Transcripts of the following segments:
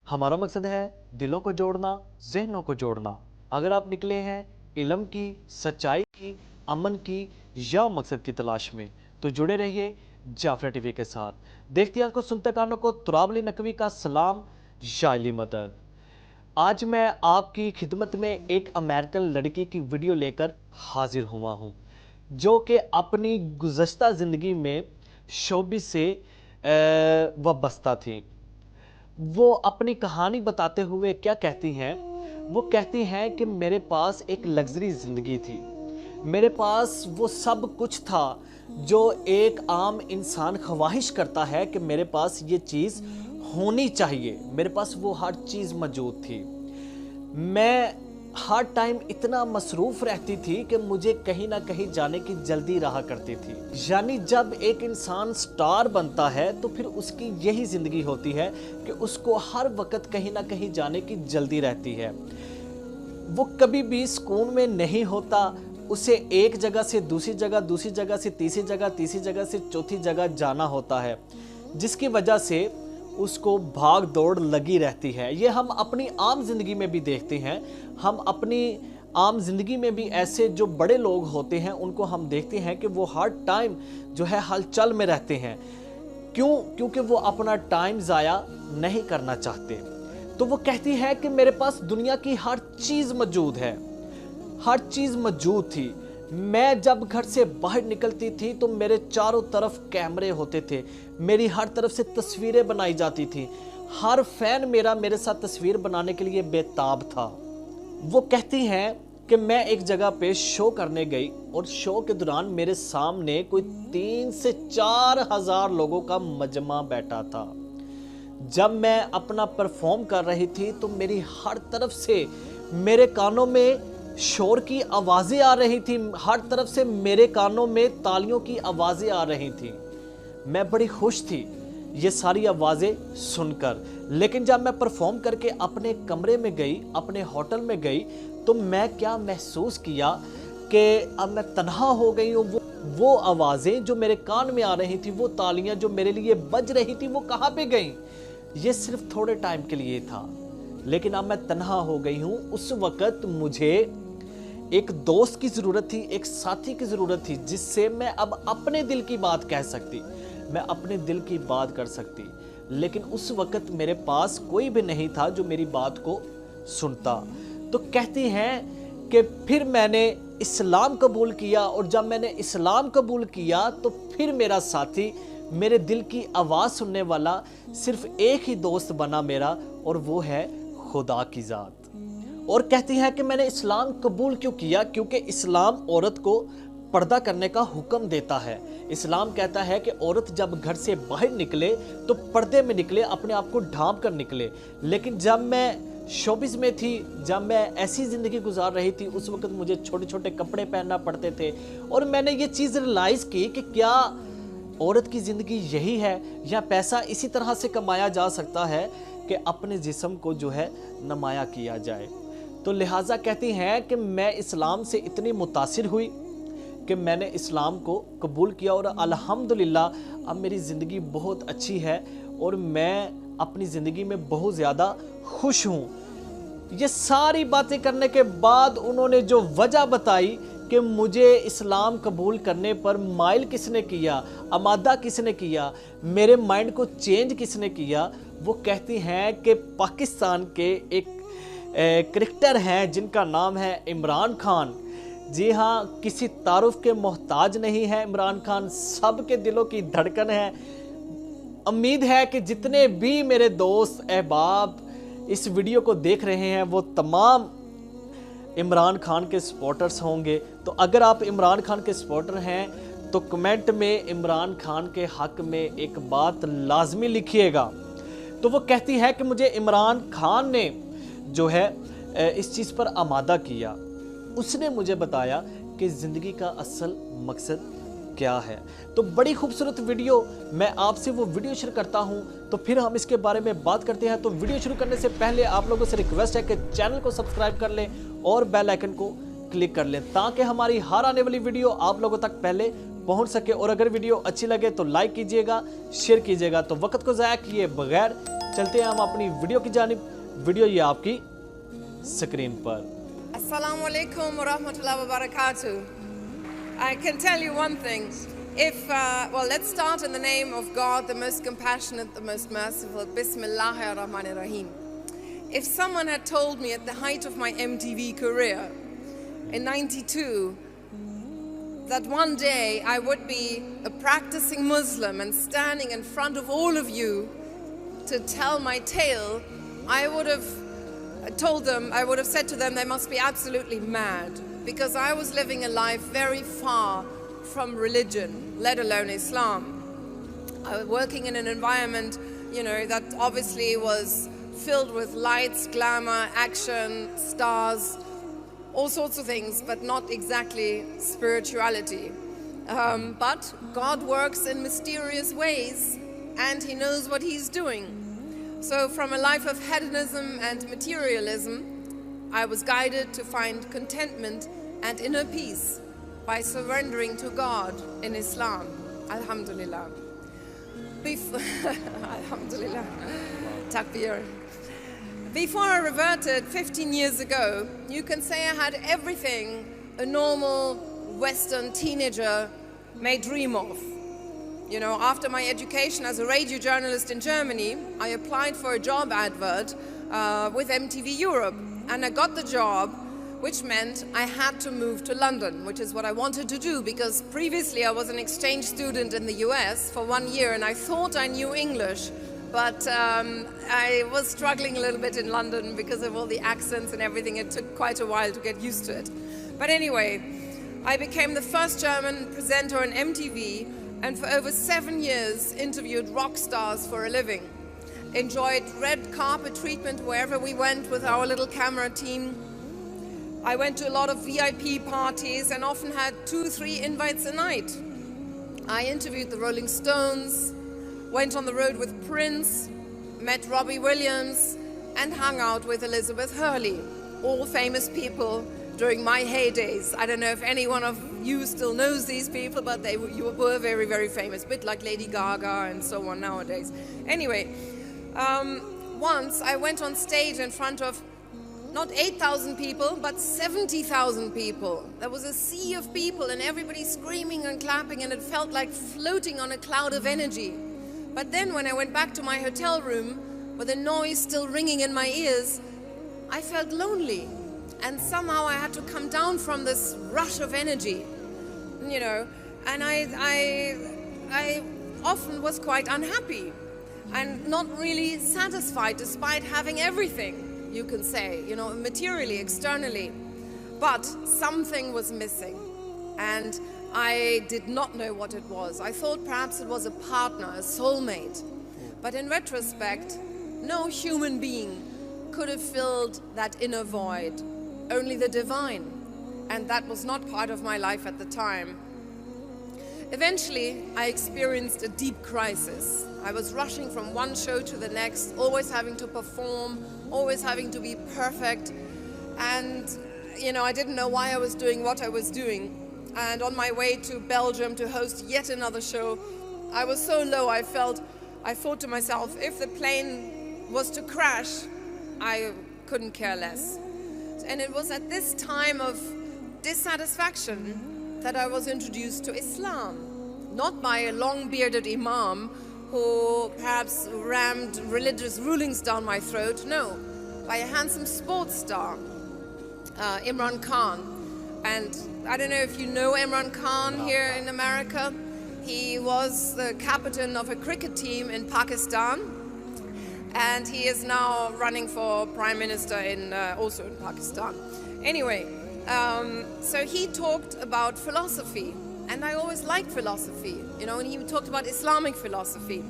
हमारा मकसद है दिलों को जोड़ना, ज़हनों को जोड़ना। अगर आप निकले हैं इल्म की, सच्चाई की, अमन की या मकसद की तलाश में, तो जुड़े रहिए जाफरिया टीवी के साथ। देखते हैं को सुनते कानों को तुराबली नकवी का सलाम, शाइली मदद। आज मैं आपकी खिदमत में एक अमेरिकन लड़की की वीडियो लेकर हाजिर हुआ हूँ, जो कि अपनी गुज़श्ता ज़िंदगी में शोबिस से वाबस्ता थी। वो अपनी कहानी बताते हुए क्या कहती हैं? वो कहती हैं कि मेरे पास एक लग्जरी ज़िंदगी थी, मेरे पास वो सब कुछ था जो एक आम इंसान ख्वाहिश करता है कि मेरे पास ये चीज़ होनी चाहिए। मेरे पास वो हर चीज़ मौजूद थी। मैं हर टाइम इतना मसरूफ़ रहती थी कि मुझे कहीं ना कहीं जाने की जल्दी रहा करती थी। यानी जब एक इंसान स्टार बनता है तो फिर उसकी यही ज़िंदगी होती है कि उसको हर वक्त कहीं ना कहीं जाने की जल्दी रहती है। वो कभी भी सुकून में नहीं होता। उसे एक जगह से दूसरी जगह, दूसरी जगह से तीसरी जगह, तीसरी जगह से चौथी जगह जाना होता है, जिसकी वजह से उसको भाग दौड़ लगी रहती है। ये हम अपनी आम ज़िंदगी में भी देखते हैं। हम अपनी आम ज़िंदगी में भी ऐसे जो बड़े लोग होते हैं उनको हम देखते हैं कि वो हर टाइम जो है हलचल में रहते हैं। क्यों? क्योंकि वो अपना टाइम ज़ाया नहीं करना चाहते। तो वो कहती है कि मेरे पास दुनिया की हर चीज़ मौजूद है, हर चीज़ मौजूद थी। मैं जब घर से बाहर निकलती थी तो मेरे चारों तरफ कैमरे होते थे, मेरी हर तरफ से तस्वीरें बनाई जाती थी। हर फैन मेरे साथ तस्वीर बनाने के लिए बेताब था। वो कहती हैं कि मैं एक जगह पे शो करने गई और शो के दौरान मेरे सामने कोई 3 से 4 हज़ार लोगों का मजमा बैठा था। जब मैं अपना परफॉर्म कर रही थी तो मेरी हर तरफ से मेरे कानों में शोर की आवाज़ें आ रही थी, हर तरफ से मेरे कानों में तालियों की आवाज़ें आ रही थी। मैं बड़ी खुश थी ये सारी आवाज़ें सुनकर। लेकिन जब मैं परफॉर्म करके अपने कमरे में गई, अपने होटल में गई, तो मैं क्या महसूस किया कि अब मैं तन्हा हो गई हूँ। वो आवाज़ें जो मेरे कान में आ रही थी, वो तालियां जो मेरे लिए बज रही थी, वो कहाँ पे गई? ये सिर्फ थोड़े टाइम के लिए था, लेकिन अब मैं तन्हा हो गई हूँ। उस वक़्त मुझे एक दोस्त की ज़रूरत थी, एक साथी की ज़रूरत थी, जिससे मैं अब अपने दिल की बात कह सकती, मैं अपने दिल की बात कर सकती। लेकिन उस वक़्त मेरे पास कोई भी नहीं था जो मेरी बात को सुनता। तो कहती हैं कि फिर मैंने इस्लाम कबूल किया, और जब मैंने इस्लाम कबूल किया तो फिर मेरा साथी, मेरे दिल की आवाज़ सुनने वाला सिर्फ एक ही दोस्त बना मेरा, और वो है खुदा की ज़ात। और कहती है कि मैंने इस्लाम कबूल क्यों किया? क्योंकि इस्लाम औरत को पर्दा करने का हुक्म देता है। इस्लाम कहता है कि औरत जब घर से बाहर निकले तो पर्दे में निकले, अपने आप को ढांप कर निकले। लेकिन जब मैं शोबिस में थी, जब मैं ऐसी ज़िंदगी गुजार रही थी, उस वक्त मुझे छोटे छोटे कपड़े पहनना पड़ते थे। और मैंने ये चीज़ रियलाइज़ की कि क्या औरत की ज़िंदगी यही है, या पैसा इसी तरह से कमाया जा सकता है कि अपने जिस्म को जो है नुमाया किया जाए। तो लिहाजा कहती हैं कि मैं इस्लाम से इतनी मुतासिर हुई कि मैंने इस्लाम को कबूल किया, और अल्हम्दुलिल्लाह अब मेरी ज़िंदगी बहुत अच्छी है और मैं अपनी ज़िंदगी में बहुत ज़्यादा खुश हूँ। ये सारी बातें करने के बाद उन्होंने जो वजह बताई कि मुझे इस्लाम कबूल करने पर माइल किसने किया, आमादा किसने किया, मेरे माइंड को चेंज किसने किया, वो कहती हैं कि पाकिस्तान के एक क्रिकेटर हैं जिनका नाम है इमरान खान। जी हाँ, किसी तारुफ के मोहताज नहीं है इमरान खान, सबके दिलों की धड़कन है। उम्मीद है कि जितने भी मेरे दोस्त अहबाब इस वीडियो को देख रहे हैं वो तमाम इमरान खान के सपोर्टर्स होंगे। तो अगर आप इमरान खान के सपोर्टर हैं तो कमेंट में इमरान खान के हक़ में एक बात लाजमी लिखिएगा। तो वो कहती है कि मुझे इमरान खान ने जो है इस चीज़ पर आमादा किया। उसने मुझे बताया कि ज़िंदगी का असल मकसद क्या है। तो बड़ी खूबसूरत वीडियो, मैं आपसे वो वीडियो शेयर करता हूं, तो फिर हम इसके बारे में बात करते हैं। तो वीडियो शुरू करने से पहले आप लोगों से रिक्वेस्ट है कि चैनल को सब्सक्राइब कर लें और बेल आइकन को क्लिक कर लें, ताकि हमारी हर आने वाली वीडियो आप लोगों तक पहले पहुंच सके। और अगर वीडियो अच्छी लगे तो लाइक कीजिएगा, शेयर कीजिएगा। तो वक्त को ज़ाया किए बगैर चलते हैं हम अपनी वीडियो की जानिब। वीडियो ये आपकी स्क्रीन पर। Assalamu alaikum wa rahmatullahi wa barakatuh. I can tell you one thing. Well, let's start in the name of God, the most compassionate, the most merciful. Bismillahir Rahmanir Rahim. If someone had told me at the height of my MTV career in '92 that one day I would be a practicing Muslim and standing in front of all of you to tell my tale, I would have said to them they must be absolutely mad, because I was living a life very far from religion, let alone Islam. I was working in an environment, that obviously was filled with lights, glamour, action, stars, all sorts of things, but not exactly spirituality. But God works in mysterious ways, and He knows what He's doing. So from a life of hedonism and materialism, I was guided to find contentment and inner peace by surrendering to God in Islam. Alhamdulillah. Alhamdulillah. Takbir. Before I reverted 15 years ago, you can say I had everything a normal Western teenager may dream of. After my education as a radio journalist in Germany, I applied for a job advert with MTV Europe, and I got the job, which meant I had to move to London, which is what I wanted to do, because previously I was an exchange student in the US for 1 year, and I thought I knew English, but I was struggling a little bit in London because of all the accents and everything. It took quite a while to get used to it. But anyway, I became the first German presenter on MTV, and for over 7 years interviewed rock stars for a living. Enjoyed red carpet treatment wherever we went with our little camera team. I went to a lot of VIP parties and often had 2-3 invites a night. I interviewed the Rolling Stones, went on the road with Prince, met Robbie Williams, and hung out with Elizabeth Hurley, all famous people during my heydays. I don't know if any one of you still knows these people, but you were very, very famous, a bit like Lady Gaga and so on nowadays. Anyway, once I went on stage in front of not 8,000 people, but 70,000 people. There was a sea of people and everybody screaming and clapping, and it felt like floating on a cloud of energy. But then when I went back to my hotel room, with the noise still ringing in my ears, I felt lonely. And somehow I had to come down from this rush of energy, and I often was quite unhappy and not really satisfied despite having everything, you can say, materially, externally. But something was missing, and I did not know what it was. I thought perhaps it was a partner, a soulmate. But in retrospect, no human being could have filled that inner void. Only the divine, and that was not part of my life at the time. Eventually, I experienced a deep crisis. I was rushing from one show to the next, always having to perform, always having to be perfect, and I didn't know why I was doing what I was doing. And on my way to Belgium to host yet another show, I was so low, I thought to myself, if the plane was to crash, I couldn't care less. And it was at this time of dissatisfaction that I was introduced to Islam. Not by a long-bearded imam who perhaps rammed religious rulings down my throat, no. By a handsome sports star, Imran Khan. And I don't know if you know Imran Khan here in America. He was the captain of a cricket team in Pakistan. And he is now running for Prime Minister also in Pakistan. Anyway, so he talked about philosophy, and I always liked philosophy, and he talked about Islamic philosophy.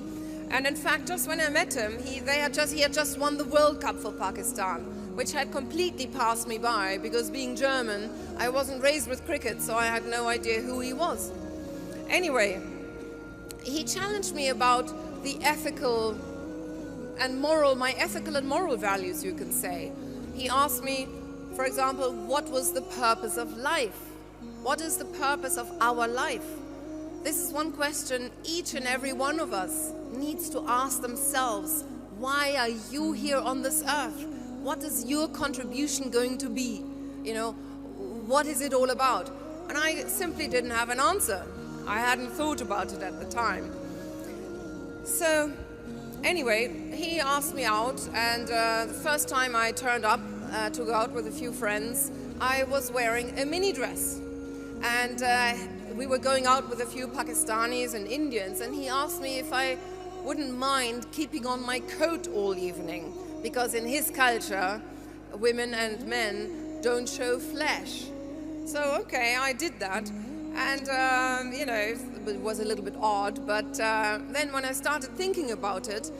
And in fact, just when I met him, he had just won the World Cup for Pakistan, which had completely passed me by, because being German, I wasn't raised with cricket, so I had no idea who he was. Anyway, he challenged me about the ethical and moral, my ethical and moral values, you can say. He asked me, for example, what was the purpose of life? What is the purpose of our life? this is one question each and every one of us needs to ask themselves. Why are you here on this earth? What is your contribution going to be? You know, what is it all about? And I simply didn't have an answer. I hadn't thought about it at the time. So anyway, he asked me out, and the first time I turned up to go out with a few friends, I was wearing a mini dress. And we were going out with a few Pakistanis and Indians, and he asked me if I wouldn't mind keeping on my coat all evening, because in his culture, women and men don't show flesh. So, okay, I did that. And, you know, it was a little bit odd, but then when I started thinking about it,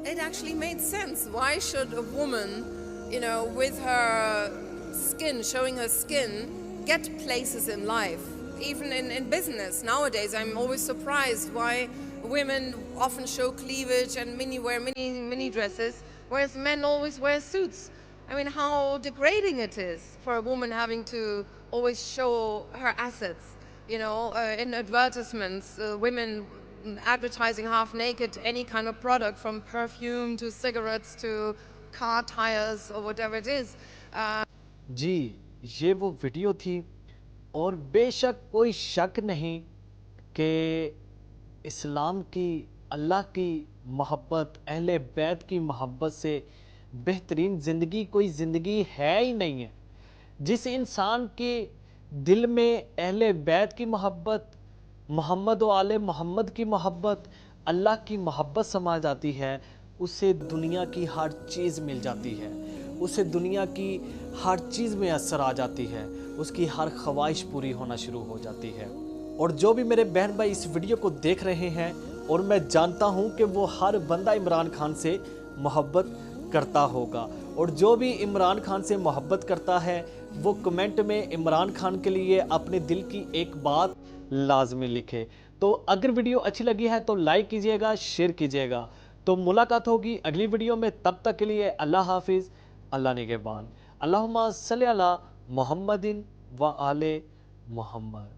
it actually made sense. Why should a woman, you know, with her skin, showing her skin, get places in life? Even in business nowadays, I'm always surprised why women often show cleavage and wear mini dresses, whereas men always wear suits. I mean, how degrading it is for a woman having to always show her assets. You know, in advertisements, women advertising half naked any kind of product, from perfume to cigarettes to car tires or whatever it is. जी, ये वो video थी, और बेशक कोई शक नहीं कि इस्लाम की, अल्लाह की मोहब्बत, अहले बैत की मोहब्बत से बेहतरीन ज़िंदगी कोई ज़िंदगी है ही नहीं है। जिस इंसान के दिल में अहले बैत की मोहब्बत, मोहम्मद व आले मोहम्मद की मोहब्बत, अल्लाह की मोहब्बत समा जाती है, उसे दुनिया की हर चीज़ मिल जाती है, उसे दुनिया की हर चीज़ में असर आ जाती है, उसकी हर ख्वाहिश पूरी होना शुरू हो जाती है। और जो भी मेरे बहन भाई इस वीडियो को देख रहे हैं, और मैं जानता हूं कि वो हर बंदा इमरान खान से मोहब्बत करता होगा, और जो भी इमरान खान से मोहब्बत करता है वो कमेंट में इमरान खान के लिए अपने दिल की एक बात लाजमी लिखे। तो अगर वीडियो अच्छी लगी है तो लाइक कीजिएगा, शेयर कीजिएगा। तो मुलाकात होगी अगली वीडियो में, तब तक के लिए अल्लाह हाफिज़, अल्लाह निगहबान। अल्लाहुम्मा सल्ली अला मुहम्मदिन व आले मुहम्मद।